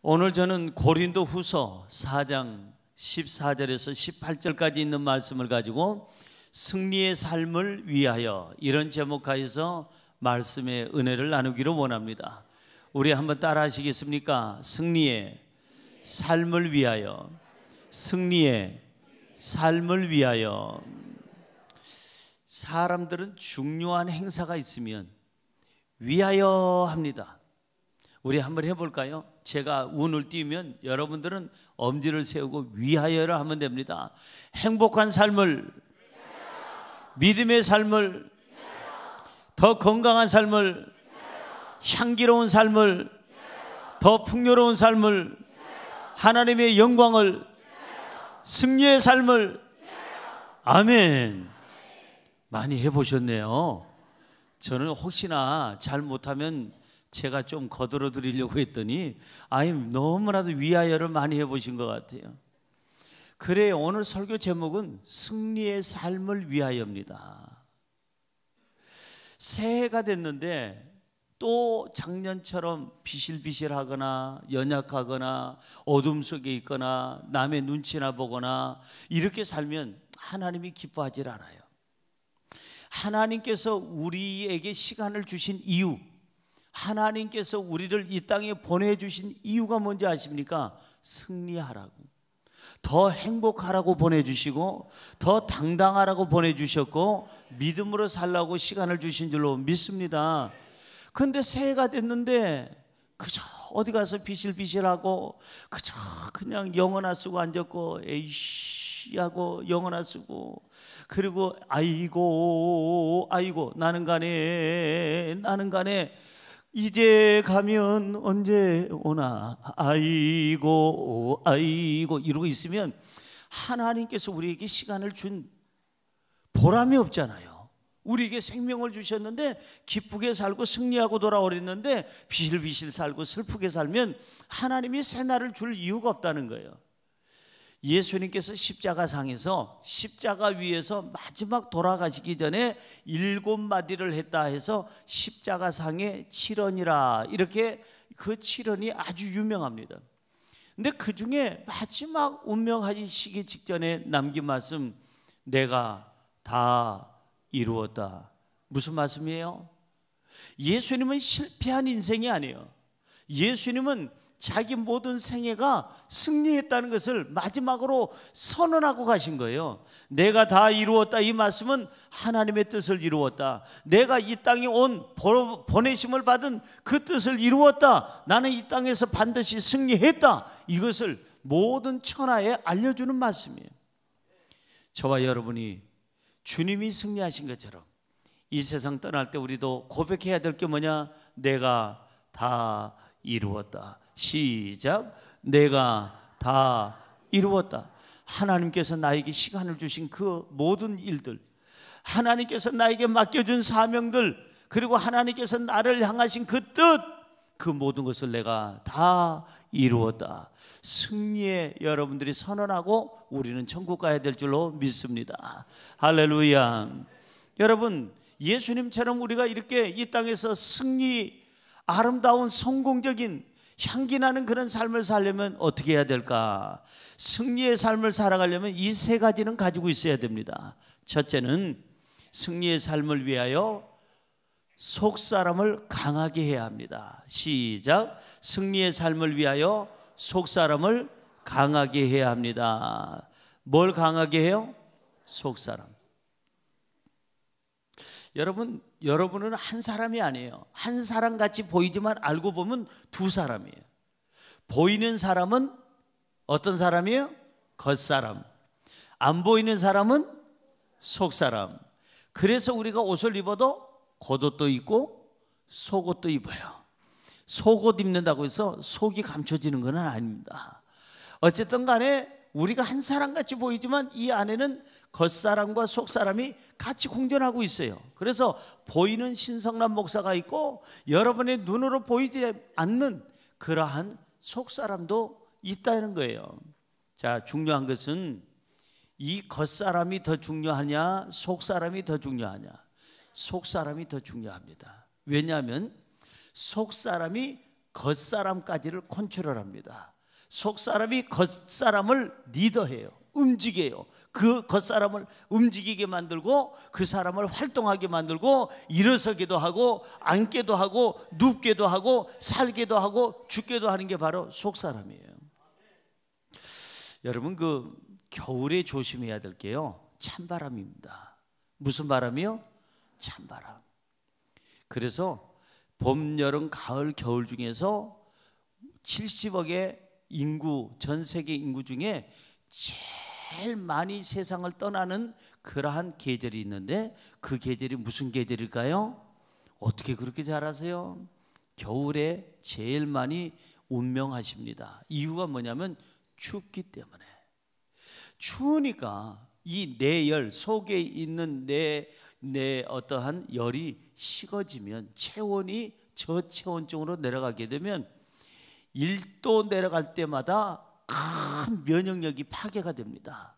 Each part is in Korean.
오늘 저는 고린도 후서 4장 14절에서 18절까지 있는 말씀을 가지고 승리의 삶을 위하여 이런 제목하에서 말씀의 은혜를 나누기를 원합니다. 우리 한번 따라 하시겠습니까? 승리의 삶을 위하여, 승리의 삶을 위하여. 사람들은 중요한 행사가 있으면 위하여 합니다. 우리 한번 해볼까요? 제가 운을 띄우면 여러분들은 엄지를 세우고 위하여를 하면 됩니다. 행복한 삶을, 믿음의 삶을, 더 건강한 삶을, 향기로운 삶을, 더 풍요로운 삶을, 하나님의 영광을, 승리의 삶을. 아멘. 많이 해보셨네요. 저는 혹시나 잘 못하면 제가 좀 거들어 드리려고 했더니 너무나도 위하여를 많이 해보신 것 같아요. 그래요. 오늘 설교 제목은 승리의 삶을 위하여입니다. 새해가 됐는데 또 작년처럼 비실비실하거나 연약하거나 어둠 속에 있거나 남의 눈치나 보거나 이렇게 살면 하나님이 기뻐하질 않아요. 하나님께서 우리에게 시간을 주신 이유, 하나님께서 우리를 이 땅에 보내주신 이유가 뭔지 아십니까? 승리하라고, 더 행복하라고 보내주시고 더 당당하라고 보내주셨고 믿음으로 살라고 시간을 주신 줄로 믿습니다. 그런데 새해가 됐는데 그저 어디 가서 비실비실하고 그저 그냥 영어나 쓰고 앉았고 에이씨 하고 영어나 쓰고, 그리고 아이고 나는 가네 이제 가면 언제 오나 아이고 이러고 있으면 하나님께서 우리에게 시간을 준 보람이 없잖아요. 우리에게 생명을 주셨는데 기쁘게 살고 승리하고 돌아오랬는데 비실비실 살고 슬프게 살면 하나님이 새날을 줄 이유가 없다는 거예요. 예수님께서 십자가상에서 십자가 위에서 마지막 돌아가시기 전에 7마디를 했다 해서 십자가상의 7언이라, 이렇게 그 7언이 아주 유명합니다. 근데 그 중에 마지막 운명하시기 직전에 남긴 말씀, 내가 다 이루었다. 무슨 말씀이에요? 예수님은 실패한 인생이 아니에요. 예수님은 자기 모든 생애가 승리했다는 것을 마지막으로 선언하고 가신 거예요. 내가 다 이루었다. 이 말씀은 하나님의 뜻을 이루었다. 내가 이 땅에 온 보내심을 받은 그 뜻을 이루었다. 나는 이 땅에서 반드시 승리했다. 이것을 모든 천하에 알려주는 말씀이에요. 저와 여러분이 주님이 승리하신 것처럼 이 세상 떠날 때 우리도 고백해야 될 게 뭐냐? 내가 다 이루었다. 시작. 내가 다 이루었다. 하나님께서 나에게 시간을 주신 그 모든 일들, 하나님께서 나에게 맡겨준 사명들, 그리고 하나님께서 나를 향하신 그 뜻, 그 모든 것을 내가 다 이루었다. 승리에 여러분들이 선언하고 우리는 천국 가야 될 줄로 믿습니다. 할렐루야. 여러분, 예수님처럼 우리가 이렇게 이 땅에서 승리, 아름다운 성공적인 향기나는 그런 삶을 살려면 어떻게 해야 될까? 승리의 삶을 살아가려면 이 세 가지는 가지고 있어야 됩니다. 첫째는 승리의 삶을 위하여 속사람을 강하게 해야 합니다. 시작. 승리의 삶을 위하여 속사람을 강하게 해야 합니다. 뭘 강하게 해요? 속사람. 여러분은 한 사람이 아니에요. 한 사람 같이 보이지만 알고 보면 두 사람이에요. 보이는 사람은 어떤 사람이에요? 겉사람. 안 보이는 사람은 속사람. 그래서 우리가 옷을 입어도 겉옷도 입고 속옷도 입어요. 속옷 입는다고 해서 속이 감춰지는 건 아닙니다. 어쨌든 간에 우리가 한 사람 같이 보이지만 이 안에는 겉사람과 속사람이 같이 공존하고 있어요. 그래서 보이는 신성남 목사가 있고 여러분의 눈으로 보이지 않는 그러한 속사람도 있다는 거예요. 자, 중요한 것은 이 겉사람이 더 중요하냐 속사람이 더 중요하냐? 속사람이 더 중요합니다. 왜냐하면 속사람이 겉사람까지를 컨트롤합니다. 속사람이 겉사람을 리더해요. 움직여요. 그 겉사람을 움직이게 만들고 그 사람을 활동하게 만들고 일어서기도 하고 앉게도 하고 눕게도 하고 살게도 하고 죽게도 하는 게 바로 속사람이에요. 여러분, 그 겨울에 조심해야 될 게요, 찬바람입니다. 무슨 바람이요? 찬바람. 그래서 봄, 여름, 가을, 겨울 중에서 70억의 인구, 전 세계 인구 중에 제일 많이 세상을 떠나는 그러한 계절이 있는데 그 계절이 무슨 계절일까요? 어떻게 그렇게 잘 아세요? 겨울에 제일 많이 운명하십니다. 이유가 뭐냐면 춥기 때문에. 추우니까 이 내열 속에 있는 내 어떠한 열이 식어지면 체온이 저체온증으로 내려가게 되면 1도 내려갈 때마다 큰 면역력이 파괴가 됩니다.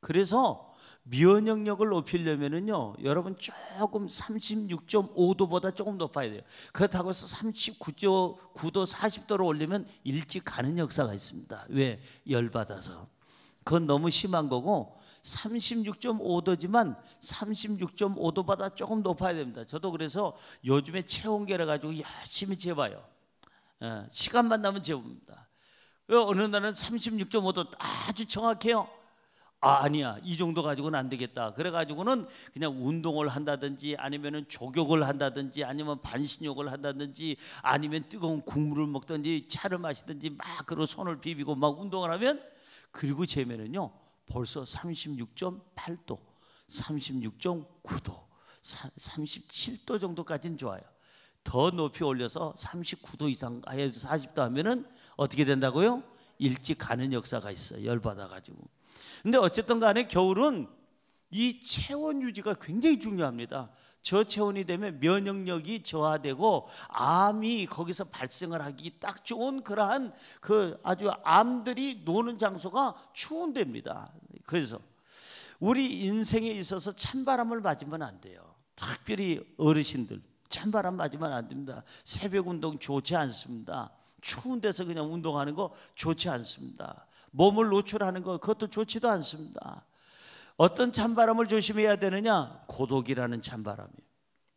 그래서 면역력을 높이려면은요, 여러분 조금 36.5도보다 조금 높아야 돼요. 그렇다고 해서 39도, 40도로 올리면 일찍 가는 역사가 있습니다. 왜? 열받아서. 그건 너무 심한 거고 36.5도지만 36.5도보다 조금 높아야 됩니다. 저도 그래서 요즘에 체온계를 가지고 열심히 재봐요. 시간만 나면 재봅니다. 어느 날은 36.5도 아주 정확해요. 아니야, 이 정도 가지고는 안 되겠다. 그래가지고는 그냥 운동을 한다든지 아니면 족욕을 한다든지 아니면 반신욕을 한다든지 아니면 뜨거운 국물을 먹든지 차를 마시든지 막 그러고 손을 비비고 막 운동을 하면, 그리고 재면은요 벌써 36.8도, 36.9도, 37도 정도까지는 좋아요. 더 높이 올려서 39도 이상 해서 40도 하면은 어떻게 된다고요? 일찍 가는 역사가 있어요. 열받아가지고. 근데 어쨌든 간에 겨울은 이 체온 유지가 굉장히 중요합니다. 저체온이 되면 면역력이 저하되고 암이 거기서 발생을 하기 딱 좋은 그러한 그 아주 암들이 노는 장소가 추운 데입니다. 그래서 우리 인생에 있어서 찬바람을 맞으면 안 돼요. 특별히 어르신들 찬바람 맞으면 안 됩니다. 새벽 운동 좋지 않습니다. 추운 데서 그냥 운동하는 거 좋지 않습니다. 몸을 노출하는 거 그것도 좋지도 않습니다. 어떤 찬바람을 조심해야 되느냐? 고독이라는 찬바람이에요.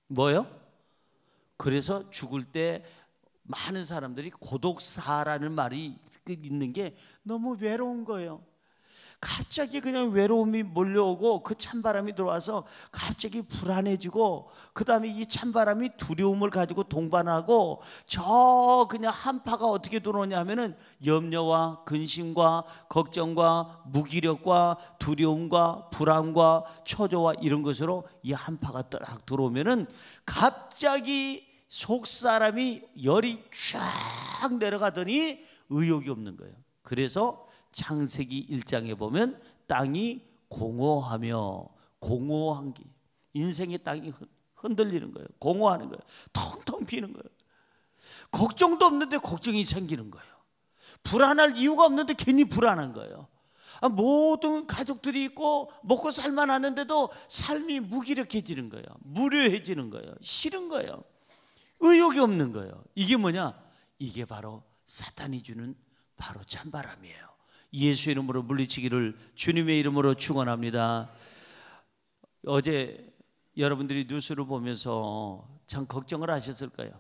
뭐요? 그래서 죽을 때 많은 사람들이 고독사라는 말이 있는 게 너무 외로운 거예요. 갑자기 그냥 외로움이 몰려오고 그 찬바람이 들어와서 갑자기 불안해지고, 그 다음에 이 찬바람이 두려움을 가지고 동반하고, 저 그냥 한파가 어떻게 들어오냐 하면은 염려와 근심과 걱정과 무기력과 두려움과 불안과 초조와 이런 것으로 이 한파가 딱 들어오면은 갑자기 속 사람이 열이 쫙 내려가더니 의욕이 없는 거예요. 그래서 창세기 1장에 보면 땅이 공허하며, 공허한 게 인생의 땅이 흔들리는 거예요. 공허하는 거예요. 텅텅 비는 거예요. 걱정도 없는데 걱정이 생기는 거예요. 불안할 이유가 없는데 괜히 불안한 거예요. 모든 가족들이 있고 먹고 살만 하는데도 삶이 무기력해지는 거예요. 무료해지는 거예요. 싫은 거예요. 의욕이 없는 거예요. 이게 뭐냐? 이게 바로 사탄이 주는 바로 찬바람이에요. 예수 이름으로 물리치기를 주님의 이름으로 축원합니다. 어제 여러분들이 뉴스를 보면서 참 걱정을 하셨을 거예요.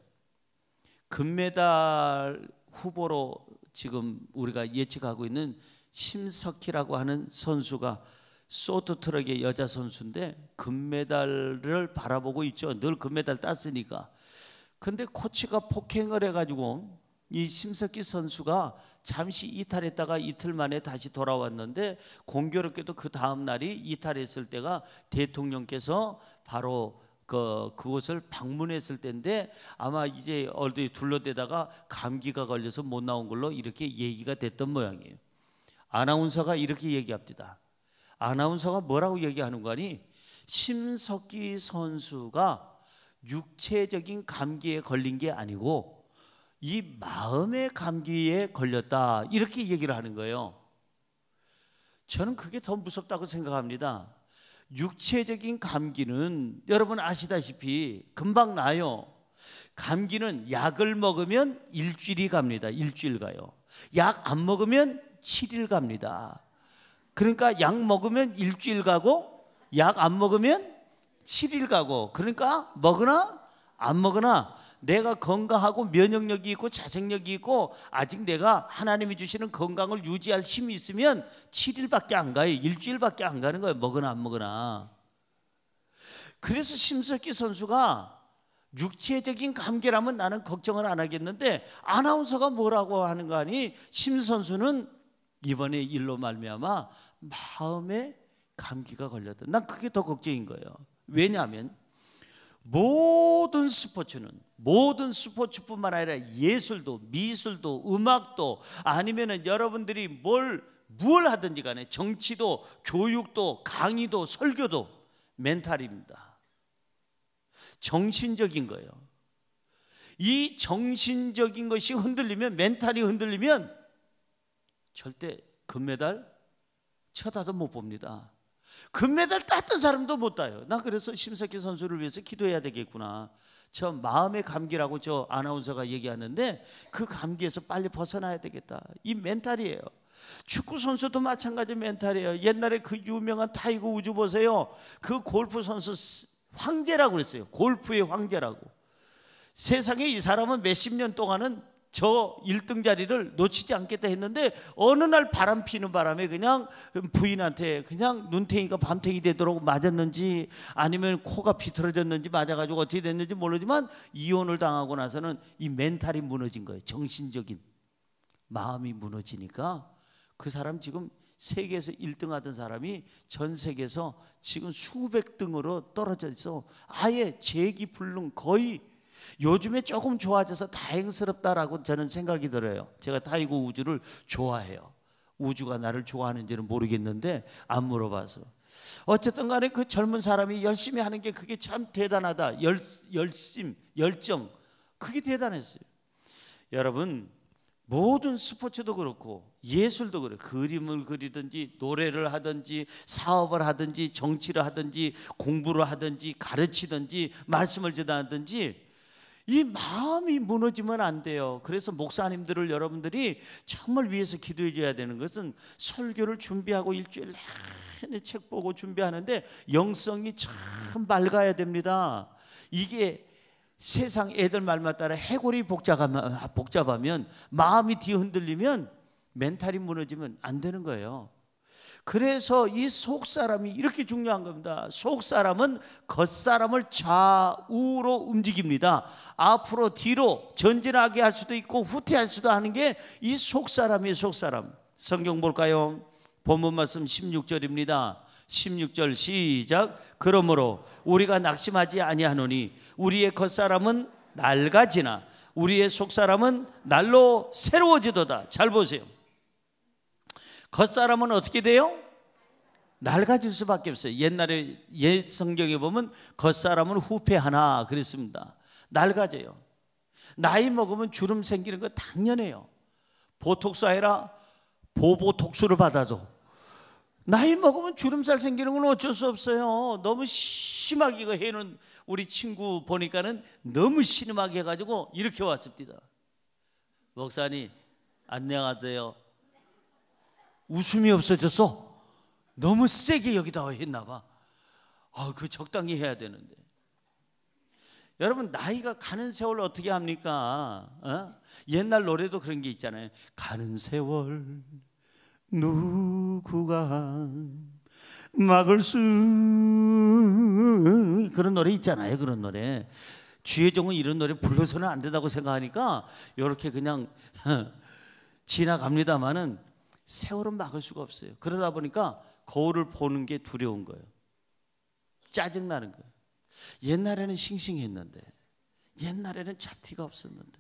금메달 후보로 지금 우리가 예측하고 있는 심석희라고 하는 선수가 쇼트트랙의 여자 선수인데 금메달을 바라보고 있죠. 늘 금메달 땄으니까. 근데 코치가 폭행을 해가지고 이 심석희 선수가 잠시 이탈했다가 이틀 만에 다시 돌아왔는데, 공교롭게도 그 다음 날이 이탈했을 때가 대통령께서 바로 그곳을 방문했을 때인데, 아마 이제 어디 둘러대다가 감기가 걸려서 못 나온 걸로 이렇게 얘기가 됐던 모양이에요. 아나운서가 이렇게 얘기합니다. 아나운서가 뭐라고 얘기하는 거니? 심석희 선수가 육체적인 감기에 걸린 게 아니고 이 마음의 감기에 걸렸다, 이렇게 얘기를 하는 거예요. 저는 그게 더 무섭다고 생각합니다. 육체적인 감기는 여러분 아시다시피 금방 나요. 감기는 약을 먹으면 일주일이 갑니다. 일주일 가요. 약 안 먹으면 7일 갑니다. 그러니까 약 먹으면 일주일 가고 약 안 먹으면 7일 가고, 그러니까 먹으나 안 먹으나 내가 건강하고 면역력이 있고 자생력이 있고 아직 내가 하나님이 주시는 건강을 유지할 힘이 있으면 7일밖에 안 가요. 일주일밖에 안 가는 거예요. 먹으나 안 먹으나. 그래서 심석희 선수가 육체적인 감기라면 나는 걱정을 안 하겠는데 아나운서가 뭐라고 하는 거 아니? 심 선수는 이번에 일로 말미암아 마음에 감기가 걸렸다. 난 그게 더 걱정인 거예요. 왜냐하면 모든 스포츠는, 모든 스포츠뿐만 아니라 예술도, 미술도, 음악도, 아니면은 여러분들이 뭘 하든지 간에 정치도, 교육도, 강의도, 설교도 멘탈입니다. 정신적인 거예요. 이 정신적인 것이 흔들리면, 멘탈이 흔들리면 절대 금메달 쳐다도 못 봅니다. 금메달 땄던 사람도 못 따요. 나 그래서 심석희 선수를 위해서 기도해야 되겠구나. 저 마음의 감기라고 저 아나운서가 얘기하는데 그 감기에서 빨리 벗어나야 되겠다. 이 멘탈이에요. 축구 선수도 마찬가지 멘탈이에요. 옛날에 그 유명한 타이거 우즈 보세요. 그 골프 선수 황제라고 그랬어요. 골프의 황제라고. 세상에 이 사람은 몇십 년 동안은 저 1등 자리를 놓치지 않겠다 했는데 어느 날 바람 피는 바람에 그냥 부인한테 그냥 눈탱이가 밤탱이 되도록 맞았는지 아니면 코가 비틀어졌는지 맞아가지고 어떻게 됐는지 모르지만 이혼을 당하고 나서는 이 멘탈이 무너진 거예요. 정신적인 마음이 무너지니까 그 사람 지금 세계에서 1등 하던 사람이 전 세계에서 지금 수백 등으로 떨어져 있어. 아예 재기불능, 거의 요즘에 조금 좋아져서 다행스럽다라고 저는 생각이 들어요. 제가 타이거 우즈를 좋아해요. 우주가 나를 좋아하는지는 모르겠는데 안 물어봐서. 어쨌든 간에 그 젊은 사람이 열심히 하는 게 그게 참 대단하다. 열정, 그게 대단했어요. 여러분, 모든 스포츠도 그렇고 예술도 그래요. 그림을 그리든지 노래를 하든지 사업을 하든지 정치를 하든지 공부를 하든지 가르치든지 말씀을 전하든지 이 마음이 무너지면 안 돼요. 그래서 목사님들을 여러분들이 정말 위해서 기도해 줘야 되는 것은 설교를 준비하고 일주일 내내 책 보고 준비하는데 영성이 참 맑아야 됩니다. 이게 세상 애들 말만 따라 해골이 복잡하면 마음이 뒤흔들리면 멘탈이 무너지면 안 되는 거예요. 그래서 이 속사람이 이렇게 중요한 겁니다. 속사람은 겉사람을 좌우로 움직입니다. 앞으로 뒤로 전진하게 할 수도 있고 후퇴할 수도 하는 게 이 속사람이에요. 속사람. 성경 볼까요? 본문 말씀 16절입니다 16절 시작. 그러므로 우리가 낙심하지 아니하노니 우리의 겉사람은 낡아지나 우리의 속사람은 날로 새로워지도다. 잘 보세요. 겉사람은 어떻게 돼요? 낡아질 수밖에 없어요. 옛날에 옛 성경에 보면 겉사람은 후패하나 그랬습니다. 낡아져요. 나이 먹으면 주름 생기는 거 당연해요. 보톡스 아니라 보보톡스를 받아줘. 나이 먹으면 주름살 생기는 건 어쩔 수 없어요. 너무 심하게 이거 해놓은 우리 친구 보니까는 너무 심하게 해가지고 이렇게 왔습니다. 목사님 안녕하세요. 웃음이 없어졌어. 너무 세게 여기다 했나 봐. 그 적당히 해야 되는데. 여러분 나이가 가는 세월 어떻게 합니까? 옛날 노래도 그런 게 있잖아요. 가는 세월 누구가 막을 수, 그런 노래 있잖아요. 그런 노래. 주혜종은 이런 노래 불러서는 안 된다고 생각하니까 이렇게 그냥 지나갑니다마는 세월은 막을 수가 없어요. 그러다 보니까 거울을 보는 게 두려운 거예요. 짜증나는 거예요. 옛날에는 싱싱했는데, 옛날에는 잡티가 없었는데,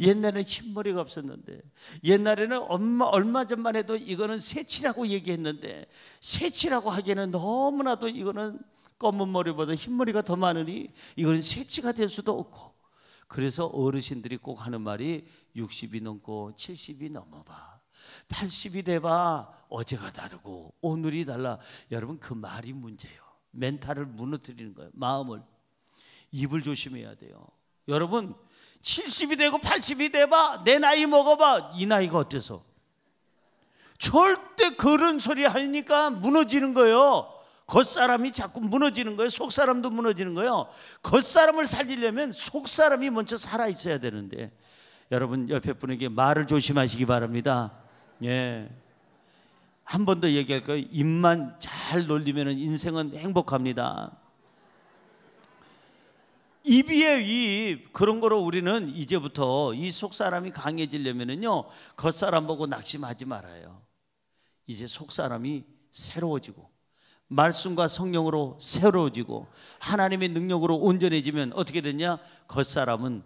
옛날에는 흰머리가 없었는데, 옛날에는 얼마 전만 해도 이거는 새치라고 얘기했는데 새치라고 하기에는 너무나도 이거는 검은 머리보다 흰머리가 더 많으니 이거는 새치가 될 수도 없고, 그래서 어르신들이 꼭 하는 말이 60이 넘고 70이 넘어봐, 80이 돼봐, 어제가 다르고 오늘이 달라. 여러분 그 말이 문제예요. 멘탈을 무너뜨리는 거예요. 마음을. 입을 조심해야 돼요. 여러분 70이 되고 80이 돼봐, 내 나이 먹어봐, 이 나이가 어때서? 절대 그런 소리 하니까 무너지는 거예요. 겉사람이 자꾸 무너지는 거예요. 속사람도 무너지는 거예요. 겉사람을 살리려면 속사람이 먼저 살아있어야 되는데, 여러분 옆에 분에게 말을 조심하시기 바랍니다. 예. 한 번 더 얘기할 거예요. 입만 잘 놀리면 인생은 행복합니다. 입이에요, 입. 그런 거로 우리는 이제부터 이 속사람이 강해지려면요, 겉사람 보고 낙심하지 말아요. 이제 속사람이 새로워지고 말씀과 성령으로 새로워지고 하나님의 능력으로 온전해지면 어떻게 되냐? 겉사람은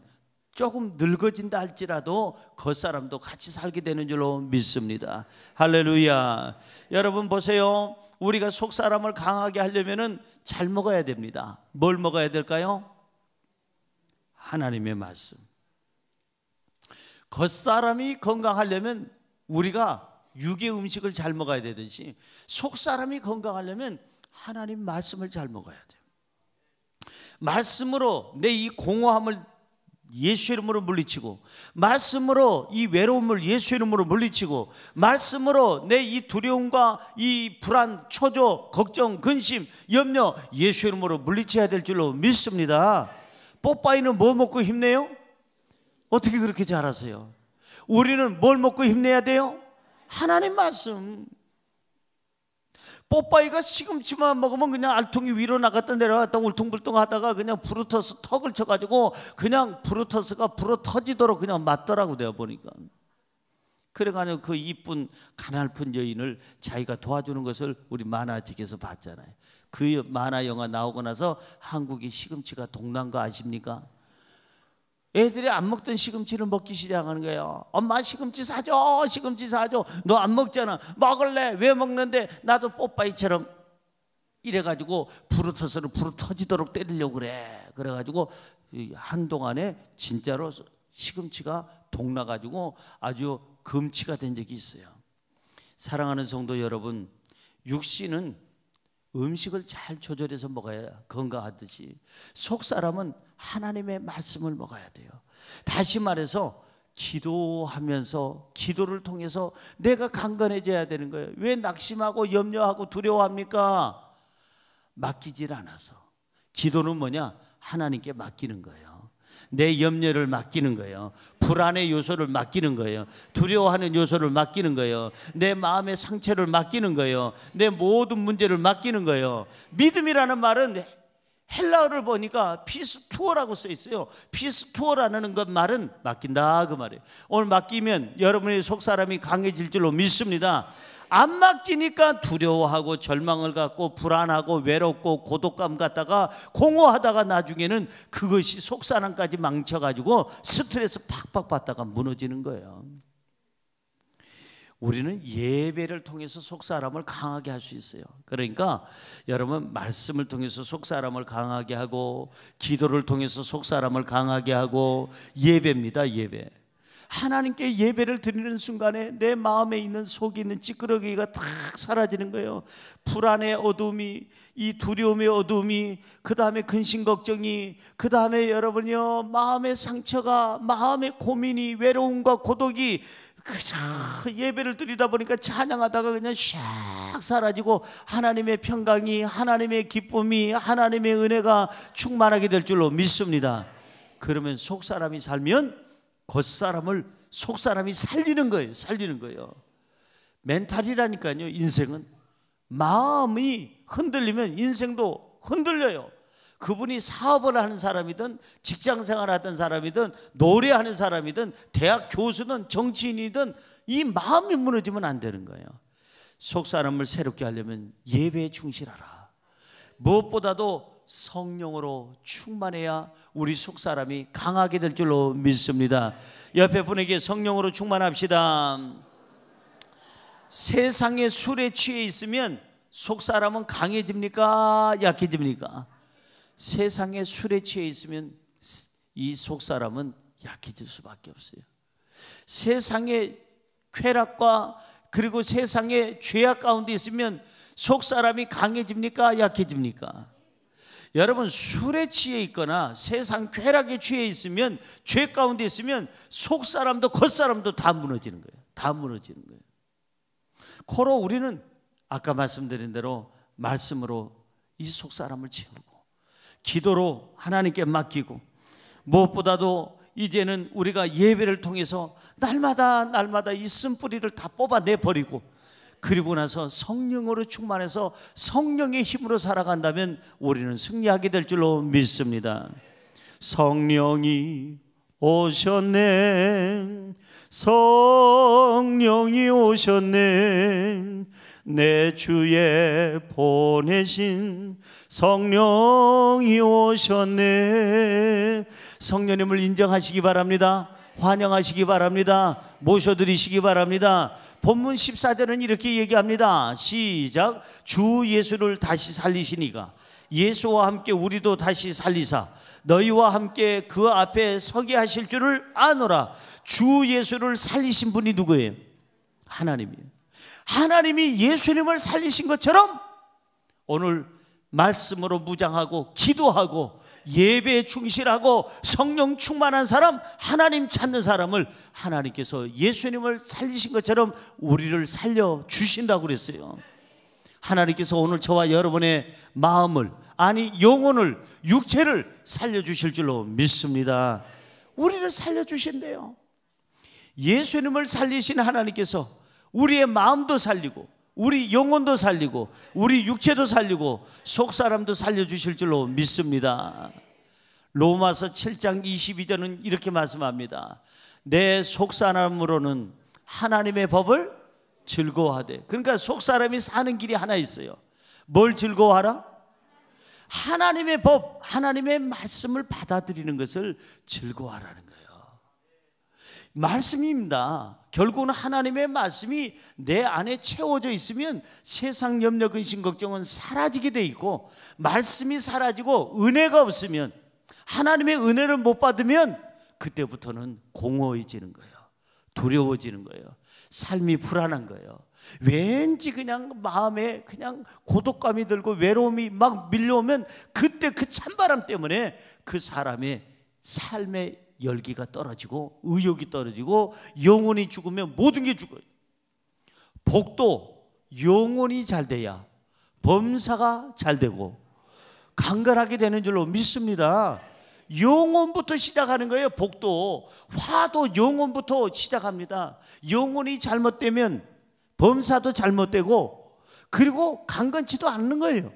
조금 늙어진다 할지라도 겉사람도 같이 살게 되는 줄로 믿습니다. 할렐루야. 여러분 보세요. 우리가 속사람을 강하게 하려면 잘 먹어야 됩니다. 뭘 먹어야 될까요? 하나님의 말씀. 겉사람이 건강하려면 우리가 육의 음식을 잘 먹어야 되듯이 속사람이 건강하려면 하나님 말씀을 잘 먹어야 돼요. 말씀으로 내 이 공허함을 예수 이름으로 물리치고, 말씀으로 이 외로움을 예수 이름으로 물리치고, 말씀으로 내 이 두려움과 이 불안, 초조, 걱정, 근심, 염려 예수 이름으로 물리쳐야 될 줄로 믿습니다. 뽀빠이는 뭐 먹고 힘내요? 어떻게 그렇게 잘하세요? 우리는 뭘 먹고 힘내야 돼요? 하나님 말씀. 뽀빠이가 시금치만 먹으면 그냥 알통이 위로 나갔다 내려갔다 울퉁불퉁 하다가 그냥 브루터스 턱을 쳐가지고 그냥 브루터스가 불어 터지도록 그냥 맞더라고, 내가 보니까. 그래가지고 그 이쁜 가냘픈 여인을 자기가 도와주는 것을 우리 만화책에서 봤잖아요. 그 만화 영화 나오고 나서 한국이 시금치가 동난 거 아십니까? 애들이 안 먹던 시금치를 먹기 시작하는 거예요. 엄마 시금치 사줘, 시금치 사줘. 너 안 먹잖아. 먹을래? 왜 먹는데? 나도 뽀빠이처럼. 이래가지고 부르터서는 불어 터지도록 때리려고 그래. 그래가지고 한동안에 진짜로 시금치가 동나가지고 아주 금치가 된 적이 있어요. 사랑하는 성도 여러분, 육신은 음식을 잘 조절해서 먹어야 건강하듯이 속사람은 하나님의 말씀을 먹어야 돼요. 다시 말해서 기도하면서, 기도를 통해서 내가 강건해져야 되는 거예요. 왜 낙심하고 염려하고 두려워합니까? 맡기질 않아서. 기도는 뭐냐? 하나님께 맡기는 거예요. 내 염려를 맡기는 거예요. 불안의 요소를 맡기는 거예요. 두려워하는 요소를 맡기는 거예요. 내 마음의 상처를 맡기는 거예요. 내 모든 문제를 맡기는 거예요. 믿음이라는 말은 헬라어를 보니까 피스투어라고 써 있어요. 피스투어라는 것 말은 맡긴다, 그 말이에요. 오늘 맡기면 여러분의 속사람이 강해질 줄로 믿습니다. 안 맡기니까 두려워하고 절망을 갖고 불안하고 외롭고 고독감 갖다가 공허하다가 나중에는 그것이 속사람까지 망쳐가지고 스트레스 팍팍 받다가 무너지는 거예요. 우리는 예배를 통해서 속사람을 강하게 할 수 있어요. 그러니까 여러분 말씀을 통해서 속사람을 강하게 하고, 기도를 통해서 속사람을 강하게 하고, 예배입니다. 예배. 하나님께 예배를 드리는 순간에 내 마음에 있는 속에 있는 찌끄러기가 탁 사라지는 거예요. 불안의 어둠이, 이 두려움의 어둠이, 그 다음에 근심 걱정이, 그 다음에 여러분이요 마음의 상처가, 마음의 고민이, 외로움과 고독이 그저 예배를 드리다 보니까 찬양하다가 그냥 샥 사라지고 하나님의 평강이, 하나님의 기쁨이, 하나님의 은혜가 충만하게 될 줄로 믿습니다. 그러면 속사람이 살면 겉사람을 속사람이 살리는 거예요. 살리는 거예요. 멘탈이라니까요. 인생은 마음이 흔들리면 인생도 흔들려요. 그분이 사업을 하는 사람이든 직장생활 하던 사람이든 노래하는 사람이든 대학 교수든 정치인이든 이 마음이 무너지면 안 되는 거예요. 속사람을 새롭게 하려면 예배에 충실하라. 무엇보다도 성령으로 충만해야 우리 속사람이 강하게 될 줄로 믿습니다. 옆에 분에게 성령으로 충만합시다. 세상의 술에 취해 있으면 속사람은 강해집니까? 약해집니까? 세상의 술에 취해 있으면 이 속사람은 약해질 수밖에 없어요. 세상의 쾌락과 그리고 세상의 죄악 가운데 있으면 속사람이 강해집니까? 약해집니까? 여러분, 술에 취해 있거나 세상 쾌락에 취해 있으면, 죄 가운데 있으면 속 사람도 겉 사람도 다 무너지는 거예요. 다 무너지는 거예요. 코로 우리는 아까 말씀드린 대로 말씀으로 이 속 사람을 채우고, 기도로 하나님께 맡기고, 무엇보다도 이제는 우리가 예배를 통해서 날마다 이 쓴뿌리를 다 뽑아내 버리고, 그리고 나서 성령으로 충만해서 성령의 힘으로 살아간다면 우리는 승리하게 될 줄로 믿습니다. 성령이 오셨네, 성령이 오셨네, 내 주에 보내신 성령이 오셨네. 성령님을 인정하시기 바랍니다. 환영하시기 바랍니다. 모셔드리시기 바랍니다. 본문 14절은 이렇게 얘기합니다. 시작. 주 예수를 다시 살리시니가 예수와 함께 우리도 다시 살리사 너희와 함께 그 앞에 서게 하실 줄을 아노라. 주 예수를 살리신 분이 누구예요? 하나님이에요. 하나님이 예수님을 살리신 것처럼 오늘 말씀으로 무장하고 기도하고 예배에 충실하고 성령 충만한 사람, 하나님 찾는 사람을 하나님께서 예수님을 살리신 것처럼 우리를 살려주신다고 그랬어요. 하나님께서 오늘 저와 여러분의 마음을, 아니 영혼을, 육체를 살려주실 줄로 믿습니다. 우리를 살려주신대요. 예수님을 살리신 하나님께서 우리의 마음도 살리고 우리 영혼도 살리고 우리 육체도 살리고 속사람도 살려주실 줄로 믿습니다. 로마서 7장 22절은 이렇게 말씀합니다. 내 속사람으로는 하나님의 법을 즐거워하되. 그러니까 속사람이 사는 길이 하나 있어요. 뭘 즐거워하라? 하나님의 법, 하나님의 말씀을 받아들이는 것을 즐거워하라는 거예요. 말씀입니다. 결국은 하나님의 말씀이 내 안에 채워져 있으면 세상 염려, 근심, 걱정은 사라지게 돼 있고, 말씀이 사라지고 은혜가 없으면, 하나님의 은혜를 못 받으면 그때부터는 공허해지는 거예요. 두려워지는 거예요. 삶이 불안한 거예요. 왠지 그냥 마음에 그냥 고독감이 들고 외로움이 막 밀려오면 그때 그 찬바람 때문에 그 사람의 삶의 열기가 떨어지고 의욕이 떨어지고 영혼이 죽으면 모든 게 죽어요. 복도 영혼이 잘 돼야 범사가 잘 되고 강건하게 되는 줄로 믿습니다. 영혼부터 시작하는 거예요. 복도, 화도 영혼부터 시작합니다. 영혼이 잘못되면 범사도 잘못되고 그리고 강건치도 않는 거예요.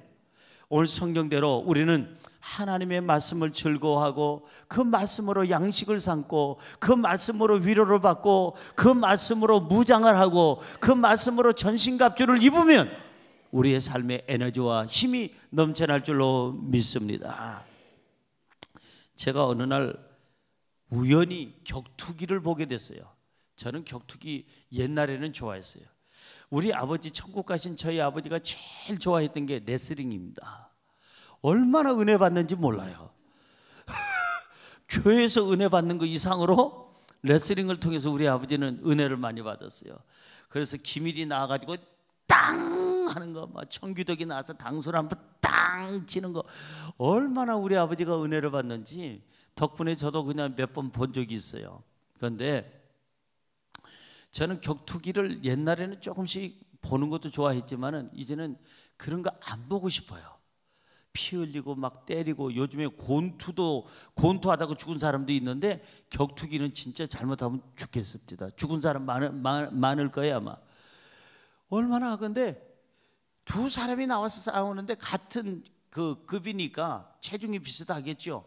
오늘 성경대로 우리는 하나님의 말씀을 즐거워하고 그 말씀으로 양식을 삼고 그 말씀으로 위로를 받고 그 말씀으로 무장을 하고 그 말씀으로 전신갑주를 입으면 우리의 삶의 에너지와 힘이 넘쳐날 줄로 믿습니다. 제가 어느 날 우연히 격투기를 보게 됐어요. 저는 격투기 옛날에는 좋아했어요. 우리 아버지, 천국 가신 저희 아버지가 제일 좋아했던 게 레슬링입니다. 얼마나 은혜 받는지 몰라요. 교회에서 은혜 받는 거 이상으로 레슬링을 통해서 우리 아버지는 은혜를 많이 받았어요. 그래서 기밀이 나와가지고 땅 하는 거, 막 청규덕이 나와서 당수를 한번 땅 치는 거, 얼마나 우리 아버지가 은혜를 받는지 덕분에 저도 그냥 몇 번 본 적이 있어요. 그런데 저는 격투기를 옛날에는 조금씩 보는 것도 좋아했지만은 이제는 그런 거 안 보고 싶어요. 피 흘리고 막 때리고, 요즘에 권투하다가 죽은 사람도 있는데 격투기는 진짜 잘못하면 죽겠습니다. 죽은 사람 많을 거예요 아마. 얼마나 하건데 두 사람이 나와서 싸우는데 같은 그 급이니까 체중이 비슷하겠죠.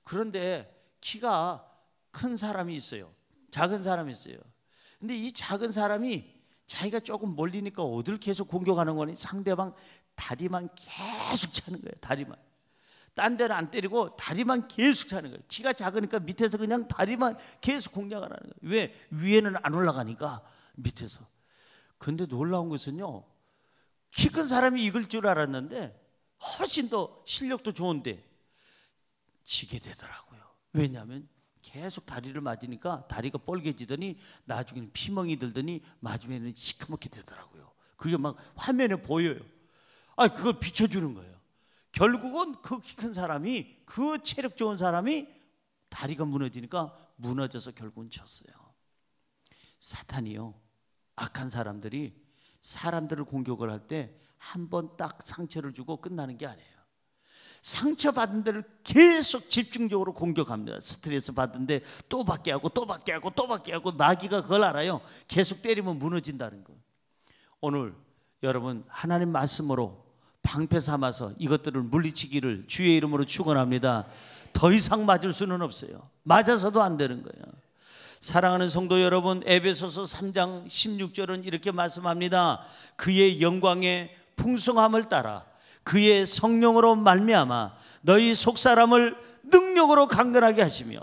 그런데 키가 큰 사람이 있어요. 작은 사람이 있어요. 근데 이 작은 사람이 자기가 조금 몰리니까 어딜 계속 공격하는 거니? 상대방 다리만 계속 차는 거예요. 다리만. 딴 데는 안 때리고 다리만 계속 차는 거예요. 키가 작으니까 밑에서 그냥 다리만 계속 공략을 하는 거예요. 왜? 위에는 안 올라가니까 밑에서. 근데 놀라운 것은요, 키 큰 사람이 이길 줄 알았는데 훨씬 더 실력도 좋은데 지게 되더라고요. 왜냐하면 계속 다리를 맞으니까 다리가 뻘개지더니 나중에는 피멍이 들더니 마지막에는 시커멓게 되더라고요. 그게 막 화면에 보여요. 그걸 비춰주는 거예요. 결국은 그 키 큰 사람이, 그 체력 좋은 사람이 다리가 무너지니까 무너져서 결국은 졌어요. 사탄이요, 악한 사람들이 사람들을 공격을 할 때 한 번 딱 상처를 주고 끝나는 게 아니에요. 상처받은 데를 계속 집중적으로 공격합니다. 스트레스 받은데 또 받게 하고 또 받게 하고 또 받게 하고, 마귀가 그걸 알아요. 계속 때리면 무너진다는 거. 오늘 여러분 하나님 말씀으로 방패 삼아서 이것들을 물리치기를 주의 이름으로 축원합니다. 더 이상 맞을 수는 없어요. 맞아서도 안 되는 거예요. 사랑하는 성도 여러분, 에베소서 3장 16절은 이렇게 말씀합니다. 그의 영광의 풍성함을 따라 그의 성령으로 말미암아 너희 속사람을 능력으로 강건하게 하시며.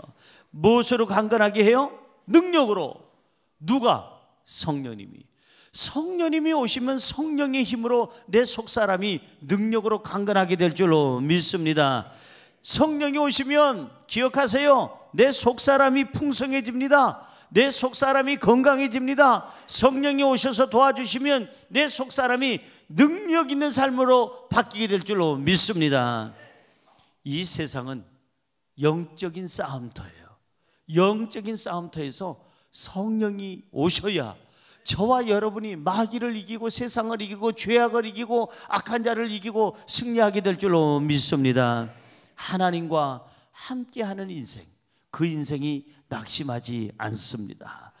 무엇으로 강건하게 해요? 능력으로. 누가? 성령님이. 성령님이 오시면 성령의 힘으로 내 속사람이 능력으로 강건하게 될 줄로 믿습니다. 성령이 오시면 기억하세요, 내 속사람이 풍성해집니다. 내 속사람이 건강해집니다. 성령이 오셔서 도와주시면 내 속사람이 능력 있는 삶으로 바뀌게 될 줄로 믿습니다. 이 세상은 영적인 싸움터예요. 영적인 싸움터에서 성령이 오셔야 저와 여러분이 마귀를 이기고 세상을 이기고 죄악을 이기고 악한 자를 이기고 승리하게 될 줄로 믿습니다. 하나님과 함께하는 인생, 그 인생이 낙심하지 않습니다.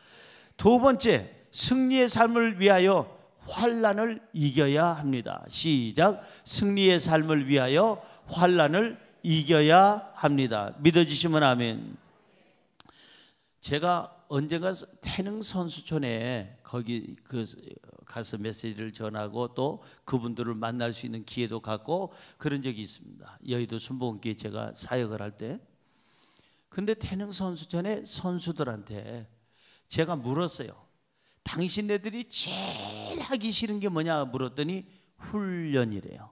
두 번째, 승리의 삶을 위하여 환난을 이겨야 합니다. 시작. 승리의 삶을 위하여 환난을 이겨야 합니다. 믿어지시면 아멘. 제가 언젠가 태릉 선수촌에 거기 가서 메시지를 전하고 또 그분들을 만날 수 있는 기회도 갖고 그런 적이 있습니다. 여의도 순복음교회 제가 사역을 할 때. 근데 태릉 선수촌의 선수들한테 제가 물었어요. 당신네들이 제일 하기 싫은 게 뭐냐 물었더니 훈련이래요.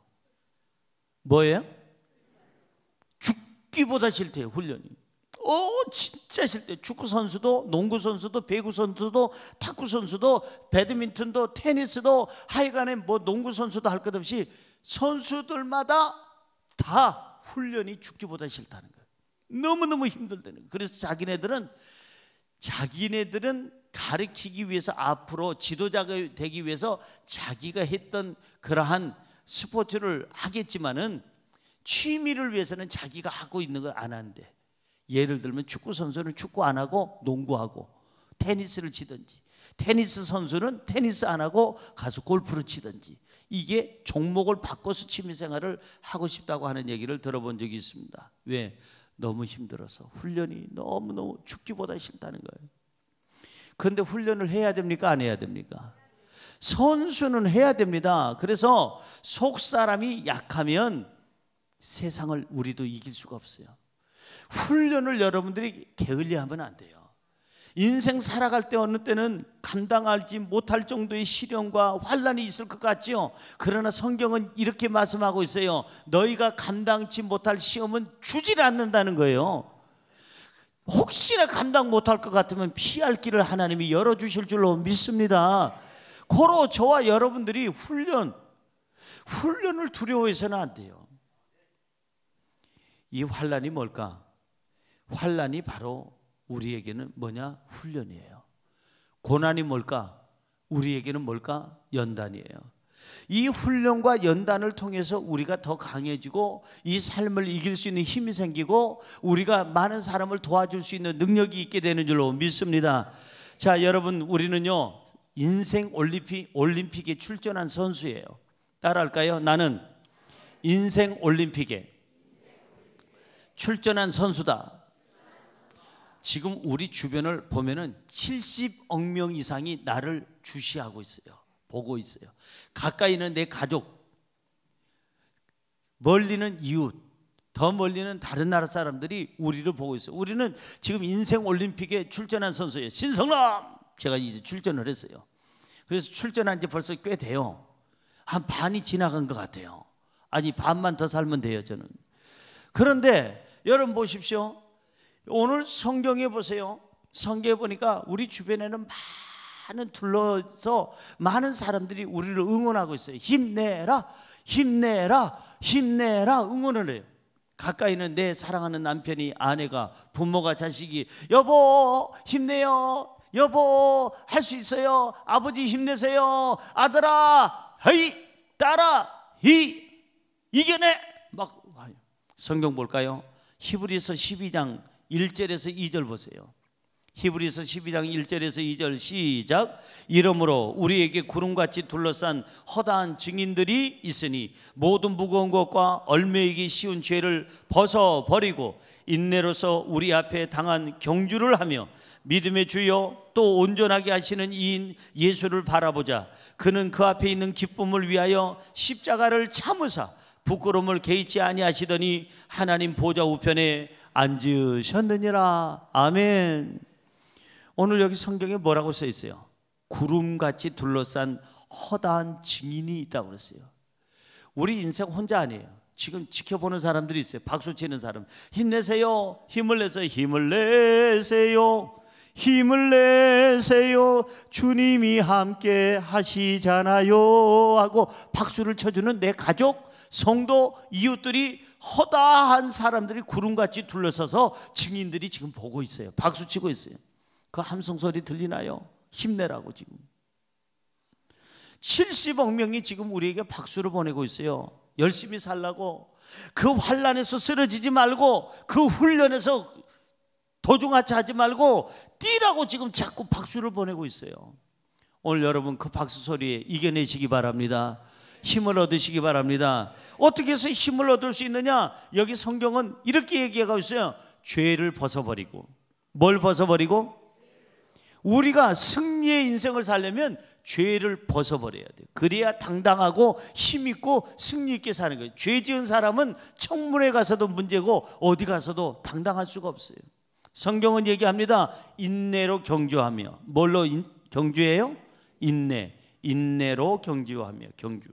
뭐예요? 죽기보다 싫대요, 훈련이. 진짜 싫대. 축구 선수도, 농구 선수도, 배구 선수도, 탁구 선수도, 배드민턴도, 테니스도, 하여간에 뭐 농구 선수도 할 것 없이 선수들마다 다 훈련이 죽기보다 싫다는 거예요. 너무너무 힘들다는 거예요. 그래서 자기네들은 가르치기 위해서, 앞으로 지도자가 되기 위해서 자기가 했던 그러한 스포츠를 하겠지만은 취미를 위해서는 자기가 하고 있는 걸 안 하는데, 예를 들면 축구 선수는 축구 안 하고 농구하고 테니스를 치든지, 테니스 선수는 테니스 안 하고 가서 골프를 치든지, 이게 종목을 바꿔서 취미생활을 하고 싶다고 하는 얘기를 들어본 적이 있습니다. 왜? 너무 힘들어서, 훈련이 너무너무 죽기보다 싫다는 거예요. 그런데 훈련을 해야 됩니까? 안 해야 됩니까? 선수는 해야 됩니다. 그래서 속사람이 약하면 세상을 우리도 이길 수가 없어요. 훈련을 여러분들이 게을리하면 안 돼요. 인생 살아갈 때 어느 때는 감당하지 못할 정도의 시련과 환난이 있을 것 같지요. 그러나 성경은 이렇게 말씀하고 있어요. 너희가 감당치 못할 시험은 주질 않는다는 거예요. 혹시나 감당 못할 것 같으면 피할 길을 하나님이 열어주실 줄로 믿습니다. 고로 저와 여러분들이 훈련을 두려워해서는 안 돼요. 이 환난이 뭘까? 환난이 바로 우리에게는 뭐냐? 훈련이에요. 고난이 뭘까? 우리에게는 뭘까? 연단이에요. 이 훈련과 연단을 통해서 우리가 더 강해지고 이 삶을 이길 수 있는 힘이 생기고 우리가 많은 사람을 도와줄 수 있는 능력이 있게 되는 줄로 믿습니다. 자, 여러분, 우리는요 인생 올림픽에 출전한 선수예요. 따라할까요? 나는 인생 올림픽에 출전한 선수다. 지금 우리 주변을 보면은 70억 명 이상이 나를 주시하고 있어요. 보고 있어요. 가까이는 내 가족, 멀리는 이웃, 더 멀리는 다른 나라 사람들이 우리를 보고 있어요. 우리는 지금 인생 올림픽에 출전한 선수예요. 신성남! 제가 이제 출전을 했어요. 그래서 출전한 지 벌써 꽤 돼요. 한 반이 지나간 것 같아요. 아니, 반만 더 살면 돼요, 저는. 그런데 여러분 보십시오. 오늘 성경에 보세요. 성경에 보니까 우리 주변에는 많은 둘러서 많은 사람들이 우리를 응원하고 있어요. 힘내라, 힘내라, 힘내라 응원을 해요. 가까이는 내 사랑하는 남편이, 아내가, 부모가, 자식이 여보 힘내요, 여보 할 수 있어요, 아버지 힘내세요, 아들아 헤이 딸아 히 이겨내 막. 성경 볼까요? 히브리서 12장 1절에서 2절 보세요. 히브리서 12장 1절에서 2절 시작. 이러므로 우리에게 구름같이 둘러싼 허다한 증인들이 있으니 모든 무거운 것과 얼매이기 쉬운 죄를 벗어버리고 인내로서 우리 앞에 당한 경주를 하며 믿음의 주여 또 온전하게 하시는 이인 예수를 바라보자. 그는 그 앞에 있는 기쁨을 위하여 십자가를 참으사 부끄러움을 개의치 아니하시더니 하나님 보좌 우편에 앉으셨느니라. 아멘. 오늘 여기 성경에 뭐라고 써 있어요? 구름같이 둘러싼 허다한 증인이 있다고 그랬어요. 우리 인생 혼자 아니에요. 지금 지켜보는 사람들이 있어요. 박수 치는 사람. 힘내세요, 힘을 내세요, 힘을 내세요, 힘을 내세요, 주님이 함께 하시잖아요 하고 박수를 쳐주는 내 가족, 성도, 이웃들이, 허다한 사람들이 구름같이 둘러서서 증인들이 지금 보고 있어요. 박수 치고 있어요. 그 함성 소리 들리나요? 힘내라고. 지금 70억 명이 지금 우리에게 박수를 보내고 있어요. 열심히 살라고, 그 환난에서 쓰러지지 말고, 그 훈련에서 도중하차하지 말고 뛰라고 지금 자꾸 박수를 보내고 있어요. 오늘 여러분 그 박수 소리에 이겨내시기 바랍니다. 힘을 얻으시기 바랍니다. 어떻게 해서 힘을 얻을 수 있느냐? 여기 성경은 이렇게 얘기하고 있어요. 죄를 벗어버리고. 뭘 벗어버리고? 우리가 승리의 인생을 살려면 죄를 벗어버려야 돼요. 그래야 당당하고 힘있고 승리있게 사는 거예요. 죄 지은 사람은 청문회 가서도 문제고 어디 가서도 당당할 수가 없어요. 성경은 얘기합니다. 인내로 경주하며. 뭘로 경주해요? 인내. 인내로 경주하며. 경주.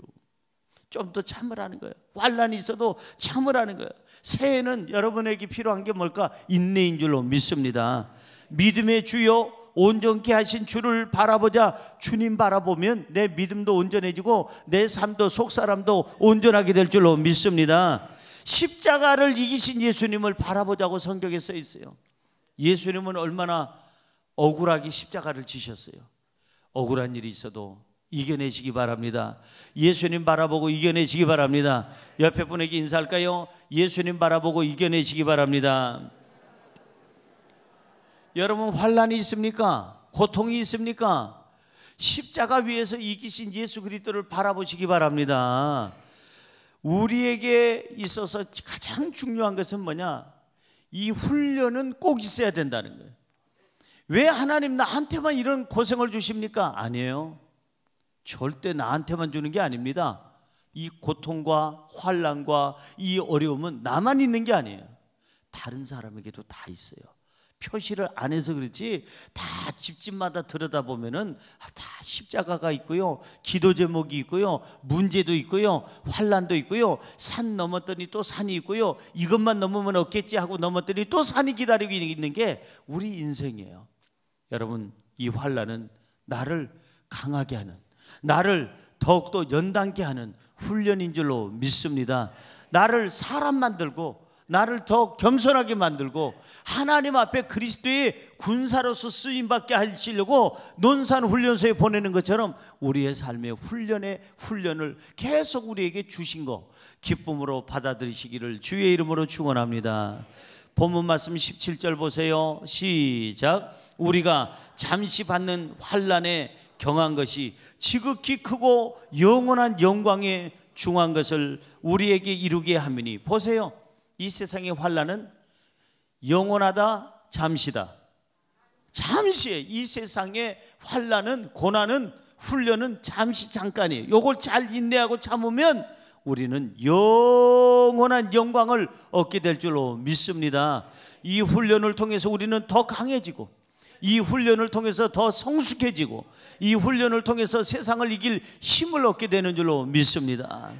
좀 더 참으라는 거예요. 환난이 있어도 참으라는 거예요. 새해는 여러분에게 필요한 게 뭘까? 인내인 줄로 믿습니다. 믿음의 주요 온전케 하신 주를 바라보자. 주님 바라보면 내 믿음도 온전해지고 내 삶도 속사람도 온전하게 될 줄로 믿습니다. 십자가를 이기신 예수님을 바라보자고 성경에 써 있어요. 예수님은 얼마나 억울하게 십자가를 지셨어요. 억울한 일이 있어도 이겨내시기 바랍니다. 예수님 바라보고 이겨내시기 바랍니다. 옆에 분에게 인사할까요? 예수님 바라보고 이겨내시기 바랍니다. 여러분 환난이 있습니까? 고통이 있습니까? 십자가 위에서 이기신 예수 그리스도를 바라보시기 바랍니다. 우리에게 있어서 가장 중요한 것은 뭐냐? 이 훈련은 꼭 있어야 된다는 거예요. 왜 하나님 나한테만 이런 고생을 주십니까? 아니에요. 절대 나한테만 주는 게 아닙니다. 이 고통과 환난과 이 어려움은 나만 있는 게 아니에요. 다른 사람에게도 다 있어요. 표시를 안 해서 그렇지 다 집집마다 들여다보면은 다 십자가가 있고요, 기도 제목이 있고요, 문제도 있고요, 환난도 있고요, 산 넘었더니 또 산이 있고요, 이것만 넘으면 없겠지 하고 넘었더니 또 산이 기다리고 있는 게 우리 인생이에요. 여러분 이 환난은 나를 강하게 하는, 나를 더욱더 연단케 하는 훈련인 줄로 믿습니다. 나를 사람 만들고 나를 더 겸손하게 만들고 하나님 앞에 그리스도의 군사로서 쓰임받게 하시려고 논산훈련소에 보내는 것처럼 우리의 삶의 훈련을 계속 우리에게 주신 거 기쁨으로 받아들이시기를 주의 이름으로 축원합니다. 본문 말씀 17절 보세요. 시작. 우리가 잠시 받는 환난에 경한 것이 지극히 크고 영원한 영광에 중한 것을 우리에게 이루게 함이니. 보세요. 이 세상의 환난은 영원하다, 잠시다. 잠시에 이 세상의 환난은, 고난은, 훈련은 잠시 잠깐이에요. 이걸 잘 인내하고 참으면 우리는 영원한 영광을 얻게 될 줄로 믿습니다. 이 훈련을 통해서 우리는 더 강해지고, 이 훈련을 통해서 더 성숙해지고, 이 훈련을 통해서 세상을 이길 힘을 얻게 되는 줄로 믿습니다.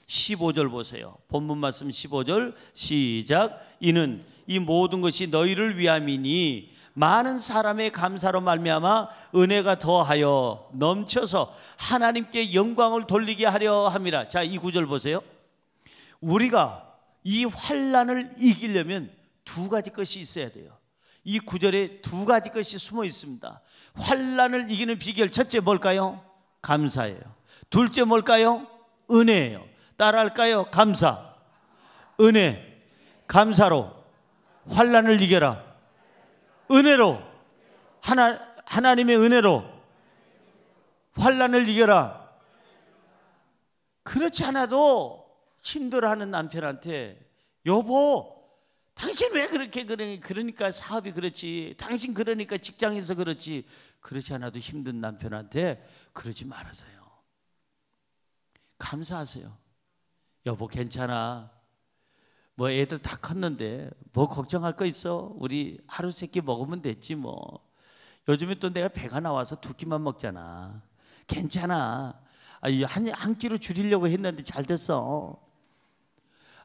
15절 보세요. 본문 말씀 15절 시작. 이는 이 모든 것이 너희를 위함이니 많은 사람의 감사로 말미암아 은혜가 더하여 넘쳐서 하나님께 영광을 돌리게 하려 함이라. 자, 이 구절 보세요. 우리가 이 환난을 이기려면 두 가지 것이 있어야 돼요. 이 구절에 두 가지 것이 숨어 있습니다. 환난을 이기는 비결, 첫째 뭘까요? 감사예요. 둘째 뭘까요? 은혜예요. 따라할까요? 감사, 은혜. 감사로 환난을 이겨라. 은혜로, 하나님의 은혜로 환난을 이겨라. 그렇지 않아도 힘들어하는 남편한테 여보, 당신 왜 그렇게 그래? 그러니까 사업이 그렇지. 당신 그러니까 직장에서 그렇지. 그렇지 않아도 힘든 남편한테 그러지 말아서요. 감사하세요. 여보 괜찮아. 뭐 애들 다 컸는데 뭐 걱정할 거 있어? 우리 하루 세 끼 먹으면 됐지 뭐. 요즘에 또 내가 배가 나와서 두 끼만 먹잖아. 괜찮아. 한 끼로 줄이려고 했는데 잘 됐어.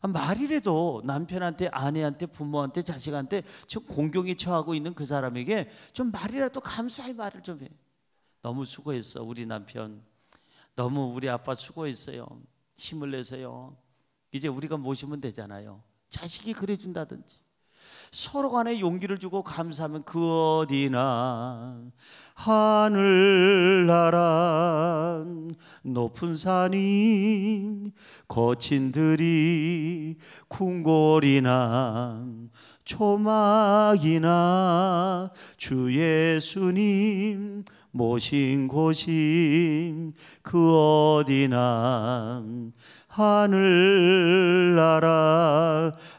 말이라도 남편한테, 아내한테, 부모한테, 자식한테 좀 공경에 처하고 있는 그 사람에게 좀 말이라도 감사의 말을 좀 해. 너무 수고했어 우리 남편. 너무 우리 아빠 수고했어요. 힘을 내세요. 이제 우리가 모시면 되잖아요. 자식이 그래준다든지 서로 간에 용기를 주고 감사하면 그 어디나 하늘나라 높은 산이 거친 들이 궁궐이나 초막이나 주 예수님 모신 곳이 그 어디나 하늘나라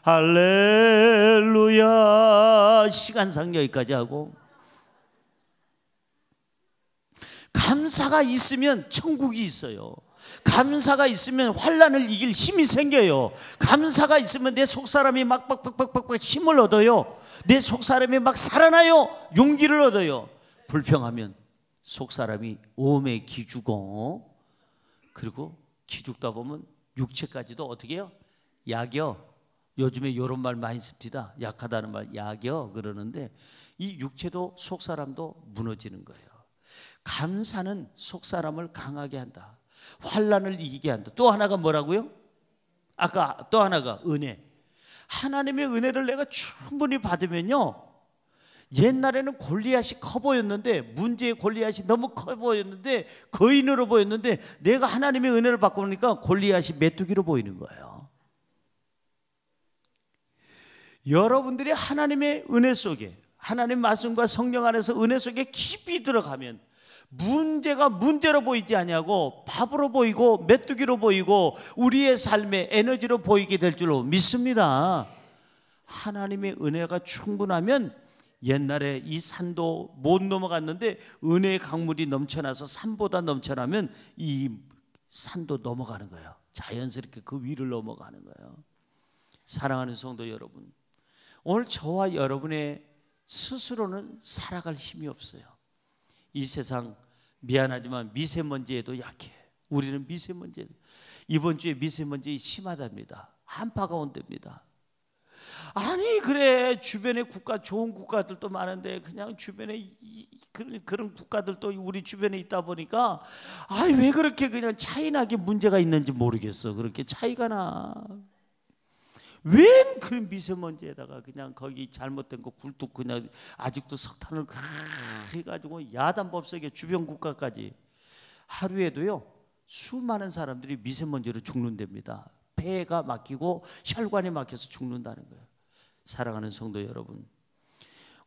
할렐루야. 시간상 여기까지 하고, 감사가 있으면 천국이 있어요. 감사가 있으면 환난을 이길 힘이 생겨요. 감사가 있으면 내 속사람이 막 힘을 얻어요. 내 속사람이 막 살아나요. 용기를 얻어요. 불평하면 속사람이 오매 기죽어. 그리고 기죽다 보면 육체까지도 어떻게 해요? 약여. 요즘에 이런 말 많이 씁니다. 약하다는 말 약여 그러는데 이 육체도 속사람도 무너지는 거예요. 감사는 속사람을 강하게 한다. 환난을 이기게 한다. 또 하나가 뭐라고요? 아까 또 하나가 은혜. 하나님의 은혜를 내가 충분히 받으면요, 옛날에는 골리앗이 커 보였는데, 문제의 골리앗이 너무 커 보였는데, 거인으로 보였는데, 내가 하나님의 은혜를 받고 보니까 골리앗이 메뚜기로 보이는 거예요. 여러분들이 하나님의 은혜 속에, 하나님 말씀과 성령 안에서 은혜 속에 깊이 들어가면 문제가 문제로 보이지 아니하고 밥으로 보이고 메뚜기로 보이고 우리의 삶의 에너지로 보이게 될 줄로 믿습니다. 하나님의 은혜가 충분하면 옛날에 이 산도 못 넘어갔는데 은혜의 강물이 넘쳐나서 산보다 넘쳐나면 이 산도 넘어가는 거예요. 자연스럽게 그 위를 넘어가는 거예요. 사랑하는 성도 여러분, 오늘 저와 여러분의 스스로는 살아갈 힘이 없어요. 이 세상 미안하지만 미세먼지에도 약해. 우리는 미세먼지, 이번 주에 미세먼지 심하답니다. 한파가 온답니다. 아니 그래, 주변에 국가, 좋은 국가들도 많은데 그냥 주변에 그런 국가들도 우리 주변에 있다 보니까 왜 그렇게 그냥 차이 나게 문제가 있는지 모르겠어. 그렇게 차이가 나. 웬 그런 미세먼지에다가 그냥 거기 잘못된 거 굴뚝 그냥 아직도 석탄을 해가지고 야단법석에 주변 국가까지 하루에도요 수많은 사람들이 미세먼지로 죽는답니다. 폐가 막히고 혈관이 막혀서 죽는다는 거예요. 사랑하는 성도 여러분,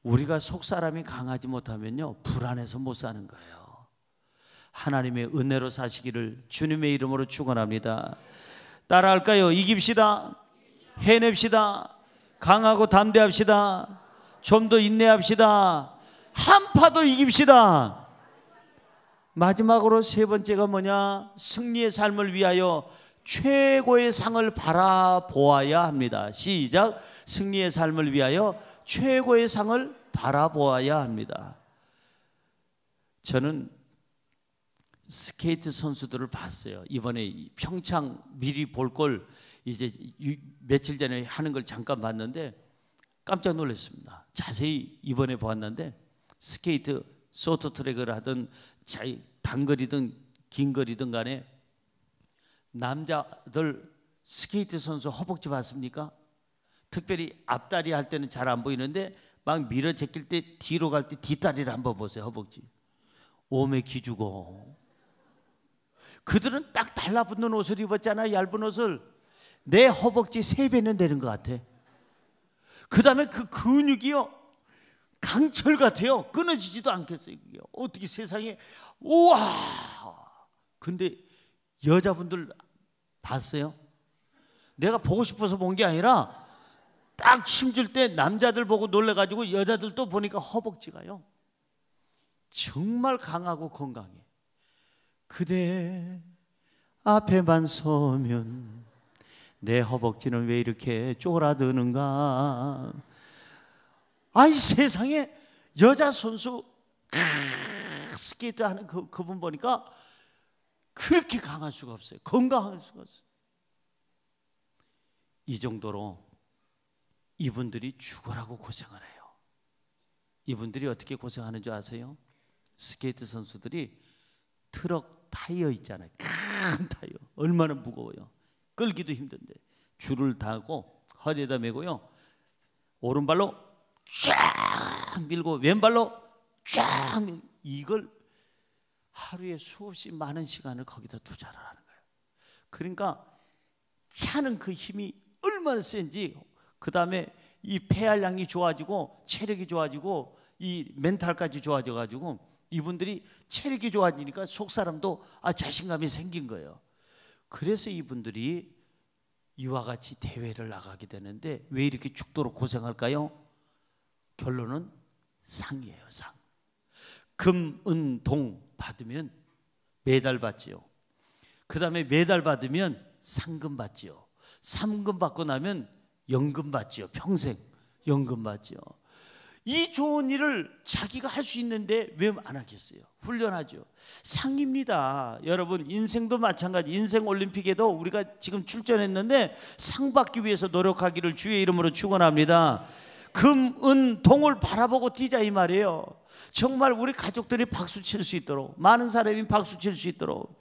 우리가 속사람이 강하지 못하면요 불안해서 못 사는 거예요. 하나님의 은혜로 사시기를 주님의 이름으로 축원합니다. 따라할까요? 이깁시다. 해냅시다. 강하고 담대합시다. 좀 더 인내합시다. 한파도 이깁시다. 마지막으로 세 번째가 뭐냐? 승리의 삶을 위하여 최고의 상을 바라보아야 합니다. 시작. 승리의 삶을 위하여 최고의 상을 바라보아야 합니다. 저는 스케이트 선수들을 봤어요. 이번에 평창 미리 볼 걸 이제 며칠 전에 하는 걸 잠깐 봤는데 깜짝 놀랐습니다. 자세히 이번에 보았는데 스케이트 쇼트트랙을 하든 단거리든 긴거리든 간에 남자들 스케이트 선수 허벅지 봤습니까? 특별히 앞다리 할 때는 잘 안 보이는데 막 밀어 제낄 때 뒤로 갈 때 뒷다리를 한번 보세요. 허벅지 오메 기주고. 그들은 딱 달라붙는 옷을 입었잖아. 얇은 옷을. 내 허벅지 3배는 되는 것 같아. 그 다음에 그 근육이요 강철 같아요. 끊어지지도 않겠어요. 그게 어떻게 세상에. 우와. 근데 여자분들 봤어요? 내가 보고 싶어서 본 게 아니라 딱 힘줄 때 남자들 보고 놀래가지고 여자들도 보니까 허벅지가요 정말 강하고 건강해. 그대 앞에만 서면 내 허벅지는 왜 이렇게 쪼그라드는가. 아이 세상에. 여자 선수 스케이트 하는 그분 보니까 그렇게 강할 수가 없어요. 건강할 수가 없어요. 이 정도로 이분들이 죽으라고 고생을 해요. 이분들이 어떻게 고생하는 줄 아세요? 스케이트 선수들이 트럭 타이어 있잖아요. 큰 타이어. 얼마나 무거워요. 끌기도 힘든데 줄을 달고 허리에다 메고요 오른발로 쫙 밀고 왼발로 쫙 밀고 이걸 하루에 수없이 많은 시간을 거기다 투자를 하는 거예요. 그러니까 차는 그 힘이 얼마나 센지, 그 다음에 이 폐활량이 좋아지고 체력이 좋아지고 이 멘탈까지 좋아져가지고 이분들이 체력이 좋아지니까 속 사람도 자신감이 생긴 거예요. 그래서 이분들이 이와 같이 대회를 나가게 되는데 왜 이렇게 죽도록 고생할까요? 결론은 상이에요. 상. 금, 은, 동 받으면 메달 받지요. 그 다음에 메달 받으면 상금 받지요. 상금 받고 나면 연금 받지요. 평생 연금 받지요. 이 좋은 일을 자기가 할 수 있는데 왜 안 하겠어요? 훈련하죠. 상입니다. 여러분 인생도 마찬가지. 인생 올림픽에도 우리가 지금 출전했는데 상 받기 위해서 노력하기를 주의 이름으로 축원합니다. 금, 은, 동을 바라보고 뛰자 이 말이에요. 정말 우리 가족들이 박수 칠 수 있도록, 많은 사람이 박수 칠 수 있도록.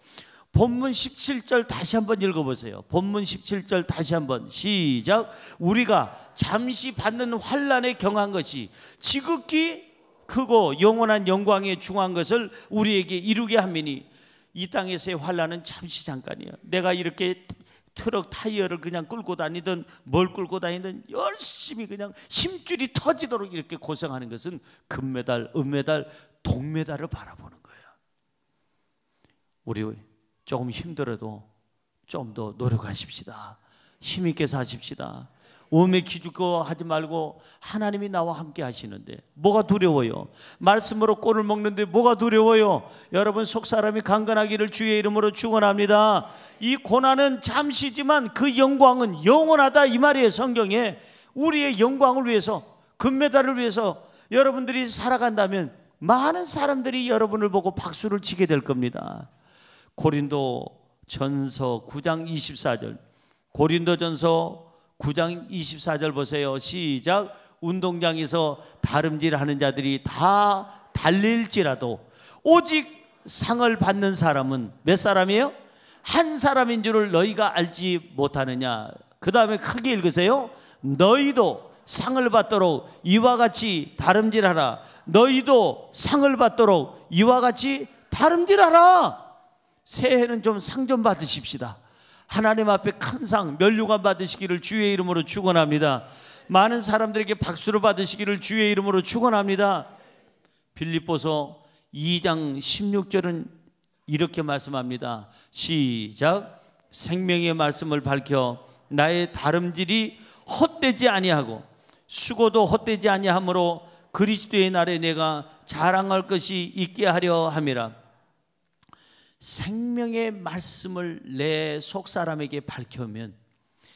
본문 17절 다시 한번 읽어보세요. 본문 17절 다시 한번 시작. 우리가 잠시 받는 환난에 경한 것이 지극히 크고 영원한 영광에 중한 것을 우리에게 이루게 함이니 이 땅에서의 환난은 잠시 잠깐이에요. 내가 이렇게 트럭 타이어를 그냥 끌고 다니든 뭘 끌고 다니든 열심히 그냥 힘줄이 터지도록 이렇게 고생하는 것은 금메달, 은메달, 동메달을 바라보는 거예요. 우리 조금 힘들어도 좀 더 노력하십시다. 힘있게 사십시다. 오메 기죽고 하지 말고 하나님이 나와 함께 하시는데 뭐가 두려워요? 말씀으로 꼴을 먹는데 뭐가 두려워요? 여러분 속사람이 강건하기를 주의 이름으로 축원합니다. 이 고난은 잠시지만 그 영광은 영원하다 이 말이에요. 성경에 우리의 영광을 위해서, 금메달을 위해서 여러분들이 살아간다면 많은 사람들이 여러분을 보고 박수를 치게 될 겁니다. 고린도전서 9장 24절. 고린도전서 9장 24절 보세요. 시작. 운동장에서 다름질하는 자들이 다 달릴지라도 오직 상을 받는 사람은 몇 사람이에요? 한 사람인 줄을 너희가 알지 못하느냐. 그 다음에 크게 읽으세요. 너희도 상을 받도록 이와 같이 다름질하라. 너희도 상을 받도록 이와 같이 다름질하라. 새해는 좀 상 좀 받으십시다. 하나님 앞에 큰 상, 면류관 받으시기를 주의 이름으로 축원합니다. 많은 사람들에게 박수를 받으시기를 주의 이름으로 축원합니다. 빌립보서 2장 16절은 이렇게 말씀합니다. 시작. 생명의 말씀을 밝혀 나의 다름질이 헛되지 아니하고 수고도 헛되지 아니하므로 그리스도의 날에 내가 자랑할 것이 있게 하려 함이라. 생명의 말씀을 내 속사람에게 밝혀면,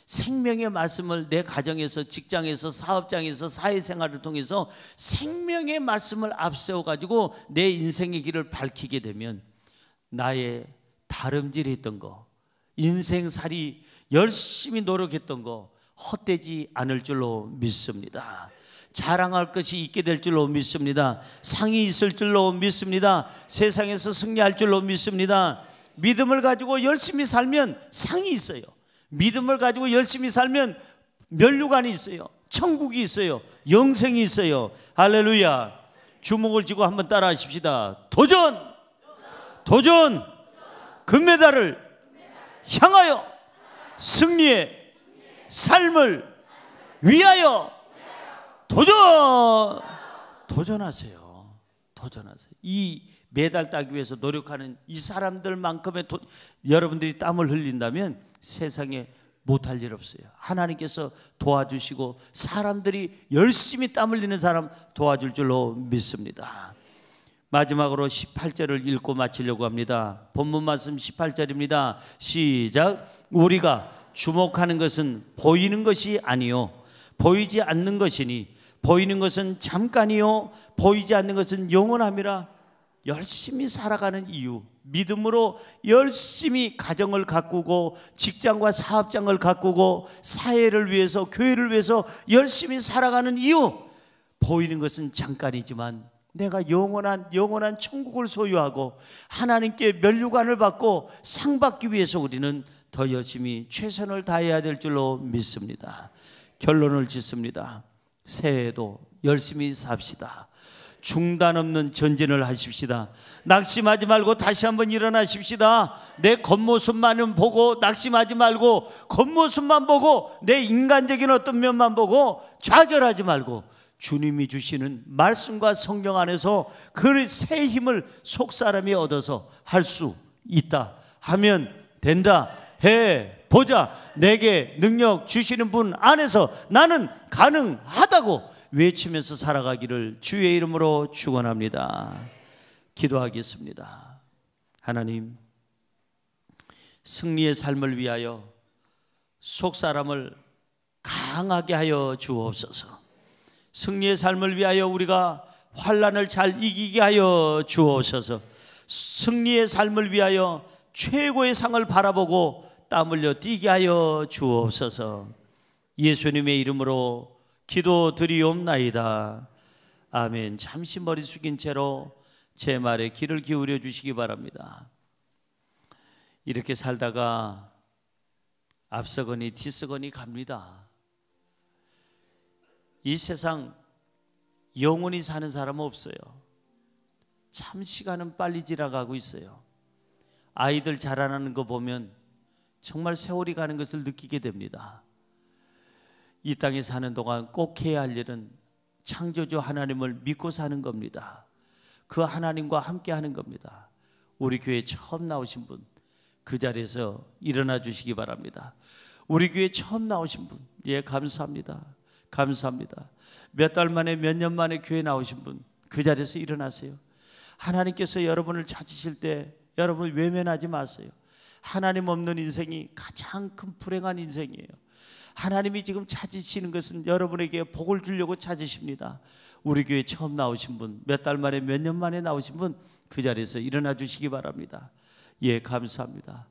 생명의 말씀을 내 가정에서, 직장에서, 사업장에서, 사회생활을 통해서 생명의 말씀을 앞세워 가지고 내 인생의 길을 밝히게 되면 나의 다름질했던 거, 인생살이 열심히 노력했던 거 헛되지 않을 줄로 믿습니다. 자랑할 것이 있게 될 줄로 믿습니다. 상이 있을 줄로 믿습니다. 세상에서 승리할 줄로 믿습니다. 믿음을 가지고 열심히 살면 상이 있어요. 믿음을 가지고 열심히 살면 면류관이 있어요. 천국이 있어요. 영생이 있어요. 할렐루야. 주먹을 쥐고 한번 따라 하십시다. 도전! 도전! 금메달을 향하여 승리의 삶을 위하여 도전하세요. 도전하세요. 이 메달 따기 위해서 노력하는 이 사람들만큼의 여러분들이 땀을 흘린다면 세상에 못할 일 없어요. 하나님께서 도와주시고 사람들이 열심히 땀 흘리는 사람 도와줄 줄로 믿습니다. 마지막으로 18절을 읽고 마치려고 합니다. 본문 말씀 18절입니다. 시작. 우리가 주목하는 것은 보이는 것이 아니요 보이지 않는 것이니 보이는 것은 잠깐이요 보이지 않는 것은 영원함이라. 열심히 살아가는 이유, 믿음으로 열심히 가정을 가꾸고 직장과 사업장을 가꾸고 사회를 위해서 교회를 위해서 열심히 살아가는 이유, 보이는 것은 잠깐이지만 내가 영원한 천국을 소유하고 하나님께 면류관을 받고 상 받기 위해서 우리는 더 열심히 최선을 다해야 될 줄로 믿습니다. 결론을 짓습니다. 새해에도 열심히 삽시다. 중단 없는 전진을 하십시다. 낙심하지 말고 다시 한번 일어나십시다. 내 겉모습만은 보고 낙심하지 말고 겉모습만 보고 내 인간적인 어떤 면만 보고 좌절하지 말고 주님이 주시는 말씀과 성령 안에서 그 새 힘을 속사람이 얻어서 할 수 있다 하면 된다. 해보자. 내게 능력 주시는 분 안에서 나는 가능하다고 외치면서 살아가기를 주의 이름으로 축원합니다. 기도하겠습니다. 하나님, 승리의 삶을 위하여 속사람을 강하게 하여 주옵소서. 승리의 삶을 위하여 우리가 환난을 잘 이기게 하여 주옵소서. 승리의 삶을 위하여 최고의 상을 바라보고 땀 흘려 뛰게 하여 주옵소서. 예수님의 이름으로 기도드리옵나이다. 아멘. 잠시 머리 숙인 채로 제 말에 귀를 기울여 주시기 바랍니다. 이렇게 살다가 앞서거니 뒤서거니 갑니다. 이 세상 영원히 사는 사람은 없어요. 참 시간은 빨리 지나가고 있어요. 아이들 자라나는 거 보면 정말 세월이 가는 것을 느끼게 됩니다. 이 땅에 사는 동안 꼭 해야 할 일은 창조주 하나님을 믿고 사는 겁니다. 그 하나님과 함께 하는 겁니다. 우리 교회에 처음 나오신 분, 그 자리에서 일어나 주시기 바랍니다. 우리 교회에 처음 나오신 분, 예, 감사합니다. 감사합니다. 몇 달 만에 몇 년 만에 교회 나오신 분, 그 자리에서 일어나세요. 하나님께서 여러분을 찾으실 때 여러분 외면하지 마세요. 하나님 없는 인생이 가장 큰 불행한 인생이에요. 하나님이 지금 찾으시는 것은 여러분에게 복을 주려고 찾으십니다. 우리 교회 처음 나오신 분, 몇 달 만에 몇 년 만에 나오신 분, 그 자리에서 일어나 주시기 바랍니다. 예, 감사합니다.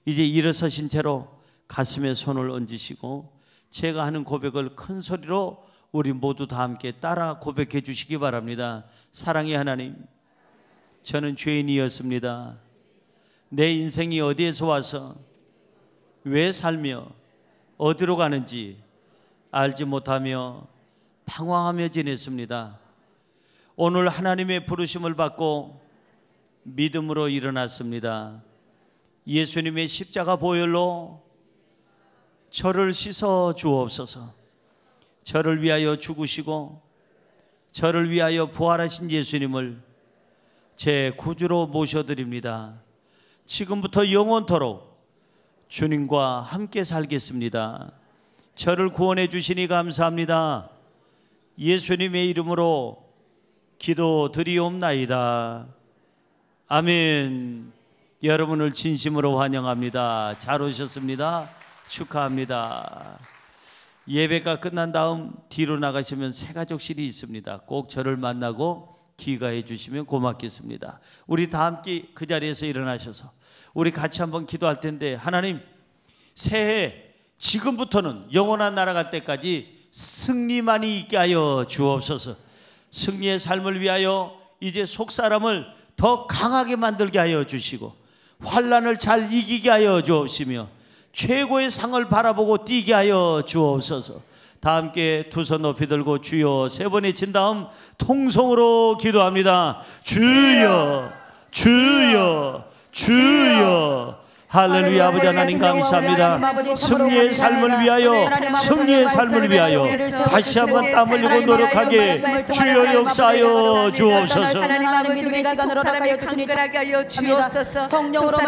이제 일어서신 채로 가슴에 손을 얹으시고 제가 하는 고백을 큰 소리로 우리 모두 다 함께 따라 고백해 주시기 바랍니다. 사랑의 하나님, 저는 죄인이었습니다. 내 인생이 어디에서 와서 왜 살며 어디로 가는지 알지 못하며 방황하며 지냈습니다. 오늘 하나님의 부르심을 받고 믿음으로 일어났습니다. 예수님의 십자가 보혈로 저를 씻어 주옵소서. 저를 위하여 죽으시고 저를 위하여 부활하신 예수님을 제 구주로 모셔드립니다. 지금부터 영원토록 주님과 함께 살겠습니다. 저를 구원해 주시니 감사합니다. 예수님의 이름으로 기도드리옵나이다. 아멘. 여러분을 진심으로 환영합니다. 잘 오셨습니다. 축하합니다. 예배가 끝난 다음 뒤로 나가시면 새가족실이 있습니다. 꼭 저를 만나고 기가해 주시면 고맙겠습니다. 우리 다 함께 그 자리에서 일어나셔서 우리 같이 한번 기도할 텐데, 하나님, 새해 지금부터는 영원한 나라 갈 때까지 승리만이 있게 하여 주옵소서. 승리의 삶을 위하여 이제 속사람을 더 강하게 만들게 하여 주시고, 환난을 잘 이기게 하여 주옵시며, 최고의 상을 바라보고 뛰게 하여 주옵소서. 다 함께 두 손 높이 들고 주여 세 번 외친 다음 통성으로 기도합니다. 주여, 주여, 주여. 할렐루야. 아버지 하나님 감사합니다. 승리의 삶을 위하여, 승리의 삶을 위하여 다시 한번 땀 흘리고 노력하게 주여 역사하여 주옵소서. 하나님 아버지, 우리 시간으로 락하여 주시니 성령으로